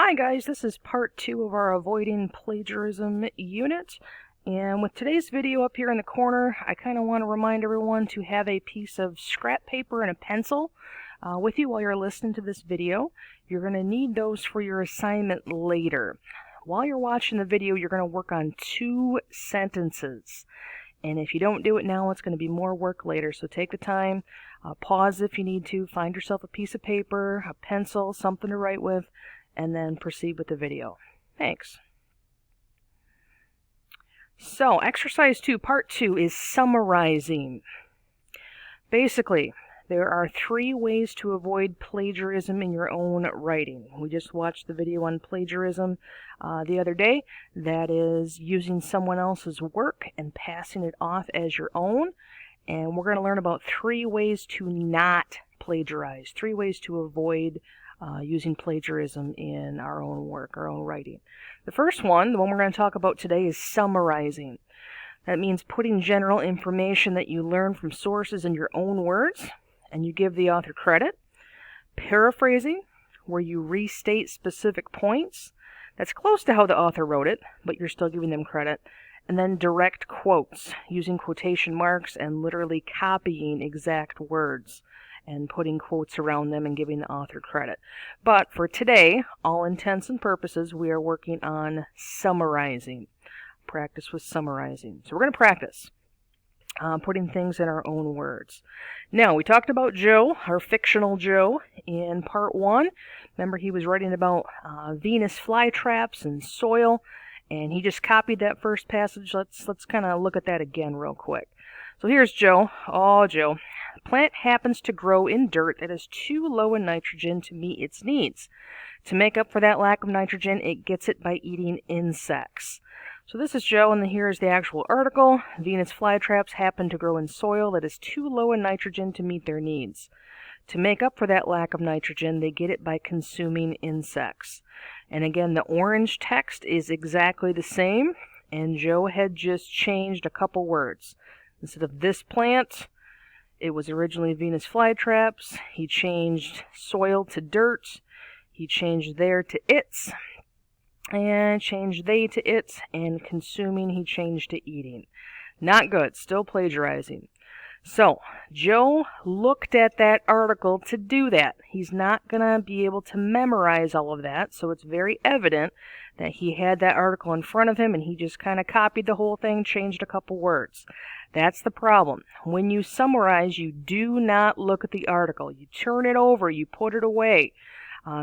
Hi guys, this is part 2 of our Avoiding Plagiarism unit. And with today's video up here in the corner, I kind of want to remind everyone to have a piece of scrap paper and a pencil with you while you're listening to this video. You're going to need those for your assignment later. While you're watching the video, you're going to work on 2 sentences. And if you don't do it now, it's going to be more work later. So take the time, pause if you need to, find yourself a piece of paper, a pencil, something to write with, and then proceed with the video. Thanks. So, exercise 2, part 2 is summarizing. Basically, there are 3 ways to avoid plagiarism in your own writing. We just watched the video on plagiarism the other day. That is using someone else's work and passing it off as your own. And we're going to learn about 3 ways to not plagiarize, 3 ways to avoid using plagiarism in our own work, our own writing. The first one, the one we're going to talk about today, is summarizing. That means putting general information that you learn from sources in your own words, and you give the author credit. Paraphrasing, where you restate specific points. That's close to how the author wrote it, but you're still giving them credit. And then direct quotes, using quotation marks and literally copying exact words and putting quotes around them and giving the author credit. But for today, all intents and purposes, we are working on summarizing. Practice with summarizing. So we're going to practice putting things in our own words. Now, we talked about Joe, our fictional Joe, in part 1. Remember, he was writing about Venus flytraps and soil, and he just copied that first passage. Let's kind of look at that again real quick. So here's Joe. Oh, Joe. The plant happens to grow in dirt that is too low in nitrogen to meet its needs. To make up for that lack of nitrogen, it gets it by eating insects. So this is Joe, and here's the actual article. Venus flytraps happen to grow in soil that is too low in nitrogen to meet their needs. To make up for that lack of nitrogen, they get it by consuming insects. And again, the orange text is exactly the same, and Joe had just changed a couple words. Instead of this plant, it was originally Venus flytraps. He changed soil to dirt. He changed there to its. And changed they to its. And consuming, he changed to eating. Not good. Still plagiarizing. So, Joe looked at that article to do that. He's not going to be able to memorize all of that, so it's very evident that he had that article in front of him and he just kind of copied the whole thing, changed a couple words. That's the problem. When you summarize, you do not look at the article. You turn it over, you put it away.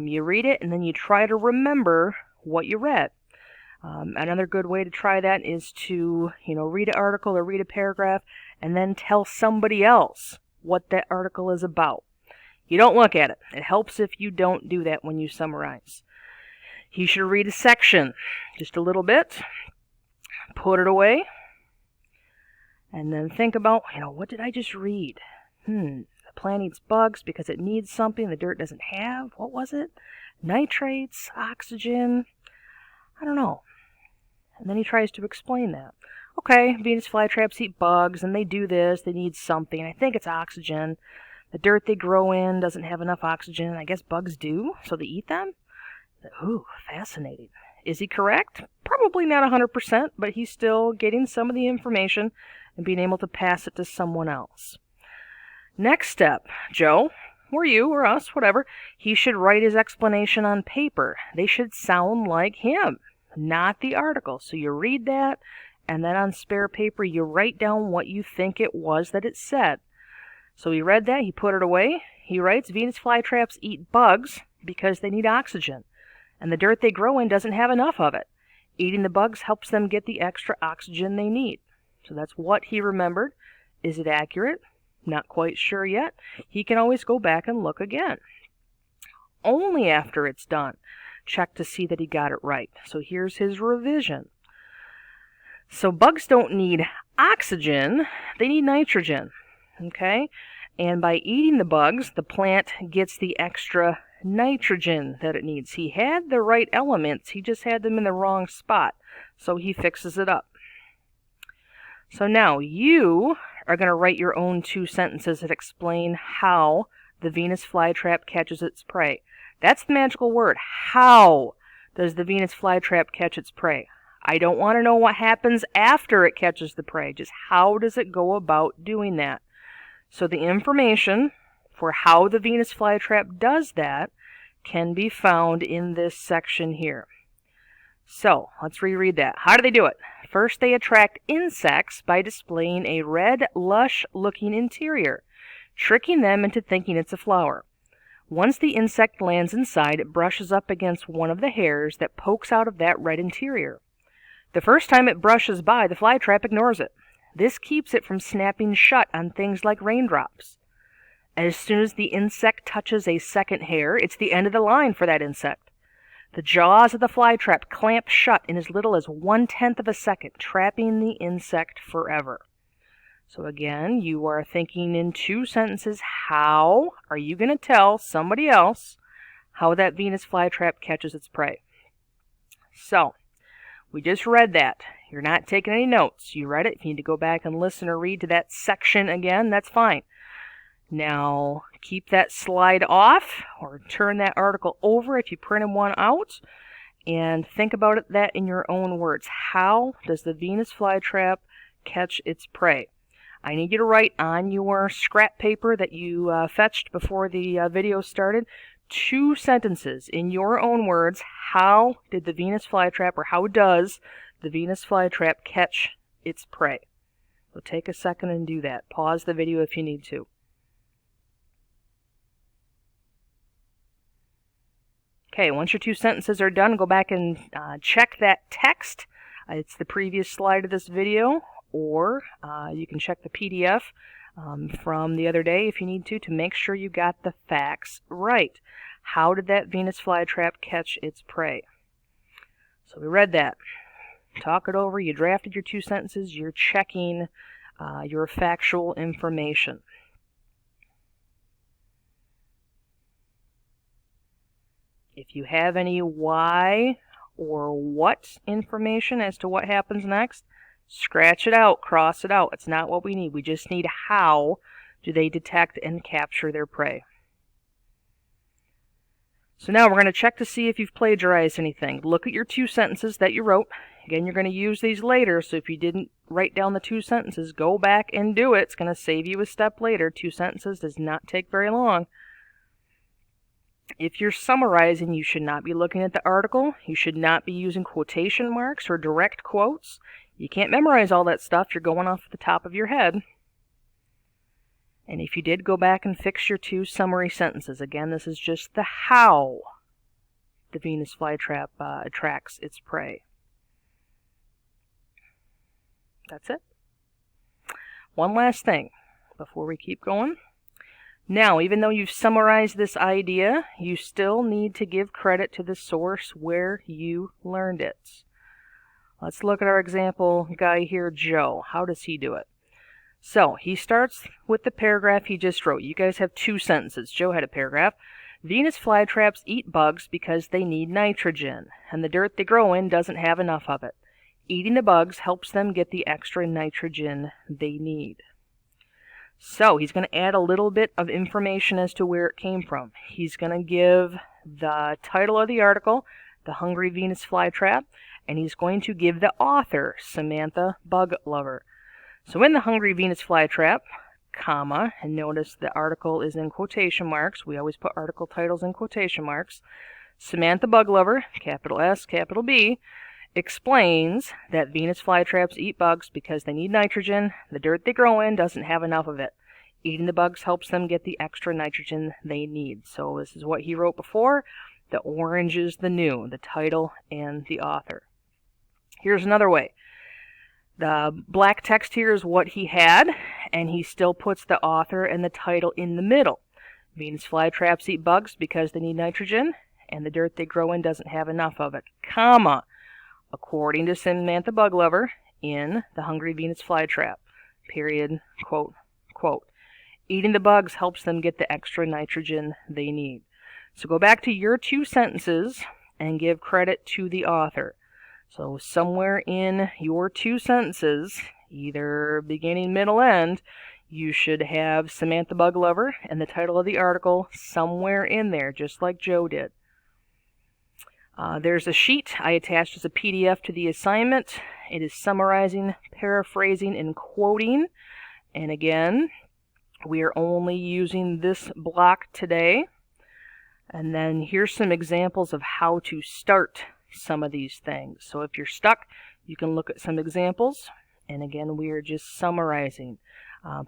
You read it, and then you try to remember what you read. Another good way to try that is to, read an article or read a paragraph and then tell somebody else what that article is about. You don't look at it. It helps if you don't do that when you summarize. You should read a section, just a little bit, put it away, and then think about, what did I just read? The plant eats bugs because it needs something the dirt doesn't have. What was it? Nitrates, oxygen, I don't know. And then he tries to explain that. Okay, Venus flytraps eat bugs, and they do this. They need something. I think it's oxygen. The dirt they grow in doesn't have enough oxygen. I guess bugs do, so they eat them? Ooh, fascinating. Is he correct? Probably not 100%, but he's still getting some of the information and being able to pass it to someone else. Next step, Joe, or you, or us, whatever, he should write his explanation on paper. They should sound like him, not the article. So you read that, and then on spare paper you write down what you think it was that it said. So he read that, he put it away. He writes, Venus flytraps eat bugs because they need oxygen, and the dirt they grow in doesn't have enough of it. Eating the bugs helps them get the extra oxygen they need. So that's what he remembered. Is it accurate? Not quite sure yet. He can always go back and look again. Only after it's done, check to see that he got it right. So here's his revision. So bugs don't need oxygen, they need nitrogen. Okay? And by eating the bugs, the plant gets the extra nitrogen that it needs. He had the right elements, he just had them in the wrong spot. So he fixes it up. So now you are going to write your own 2 sentences that explain how the Venus flytrap catches its prey. That's the magical word, how. does the Venus flytrap catch its prey? I don't want to know what happens after it catches the prey, just how does it go about doing that? So the information for how the Venus flytrap does that can be found in this section here. So let's reread that. How do they do it? First, they attract insects by displaying a red, lush-looking interior, tricking them into thinking it's a flower. Once the insect lands inside, it brushes up against one of the hairs that pokes out of that red interior. The first time it brushes by, the flytrap ignores it. This keeps it from snapping shut on things like raindrops. As soon as the insect touches a second hair, it's the end of the line for that insect. The jaws of the flytrap clamp shut in as little as 1/10 of a second, trapping the insect forever. So again, you are thinking in two sentences, how are you going to tell somebody else how that Venus flytrap catches its prey? So, we just read that. You're not taking any notes. You read it. If you need to go back and listen or read to that section again, that's fine. Now, keep that slide off or turn that article over if you printed one out and think about that in your own words. How does the Venus flytrap catch its prey? I need you to write on your scrap paper that you fetched before the video started 2 sentences in your own words. How did the Venus flytrap, or how does the Venus flytrap catch its prey? So take a second and do that. Pause the video if you need to. Okay, once your 2 sentences are done, go back and check that text. It's the previous slide of this video, or you can check the PDF from the other day if you need to make sure you got the facts right. How did that Venus flytrap catch its prey? So we read that. Talk it over. You drafted your 2 sentences. You're checking your factual information. If you have any why or what information as to what happens next, scratch it out, cross it out. It's not what we need. We just need how do they detect and capture their prey. So now we're going to check to see if you've plagiarized anything. Look at your 2 sentences that you wrote. Again, you're going to use these later, so if you didn't write down the 2 sentences, go back and do it. It's going to save you a step later. 2 sentences does not take very long. If you're summarizing, you should not be looking at the article. You should not be using quotation marks or direct quotes. You can't memorize all that stuff. You're going off the top of your head. And if you did, go back and fix your 2 summary sentences. Again, this is just the how the Venus flytrap attracts its prey. That's it. One last thing before we keep going. Now, even though you've summarized this idea, you still need to give credit to the source where you learned it. Let's look at our example guy here, Joe. How does he do it? So, he starts with the paragraph he just wrote. You guys have 2 sentences. Joe had a paragraph. Venus flytraps eat bugs because they need nitrogen, and the dirt they grow in doesn't have enough of it. Eating the bugs helps them get the extra nitrogen they need. So he's going to add a little bit of information as to where it came from. He's going to give the title of the article, The Hungry Venus Flytrap, and he's going to give the author, Samantha Bug Lover. So in The Hungry Venus Flytrap, comma, and notice the article is in quotation marks. We always put article titles in quotation marks. Samantha Bug Lover, capital S, capital B, explains that Venus flytraps eat bugs because they need nitrogen. The dirt they grow in doesn't have enough of it. Eating the bugs helps them get the extra nitrogen they need. So this is what he wrote before. The orange is the new, the title and the author. Here's another way. The black text here is what he had, and he still puts the author and the title in the middle. Venus flytraps eat bugs because they need nitrogen, and the dirt they grow in doesn't have enough of it, comma. According to Samantha Bug Lover, in The Hungry Venus Flytrap, period, quote, quote. Eating the bugs helps them get the extra nitrogen they need. So go back to your 2 sentences and give credit to the author. So somewhere in your 2 sentences, either beginning, middle, end, you should have Samantha Bug Lover and the title of the article somewhere in there, just like Joe did. There's a sheet I attached as a PDF to the assignment. It is summarizing, paraphrasing, and quoting. And again, we are only using this block today. And then here's some examples of how to start some of these things. So if you're stuck, you can look at some examples. And again, we are just summarizing,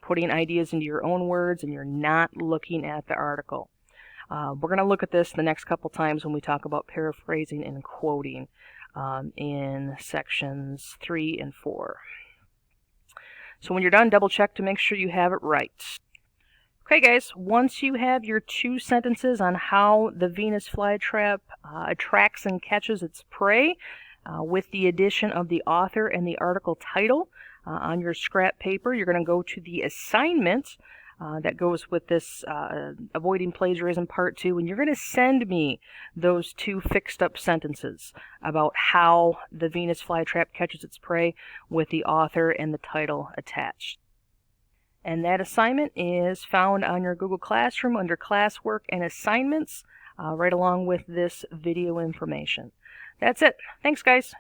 putting ideas into your own words, and you're not looking at the article. We're going to look at this the next couple times when we talk about paraphrasing and quoting in sections 3 and 4. So when you're done, double check to make sure you have it right. Okay guys, once you have your 2 sentences on how the Venus flytrap attracts and catches its prey, with the addition of the author and the article title on your scrap paper, you're going to go to the assignment that goes with this Avoiding Plagiarism Part 2, and you're going to send me those 2 fixed up sentences about how the Venus flytrap catches its prey with the author and the title attached. And that assignment is found on your Google Classroom under Classwork and Assignments, right along with this video information. That's it. Thanks, guys.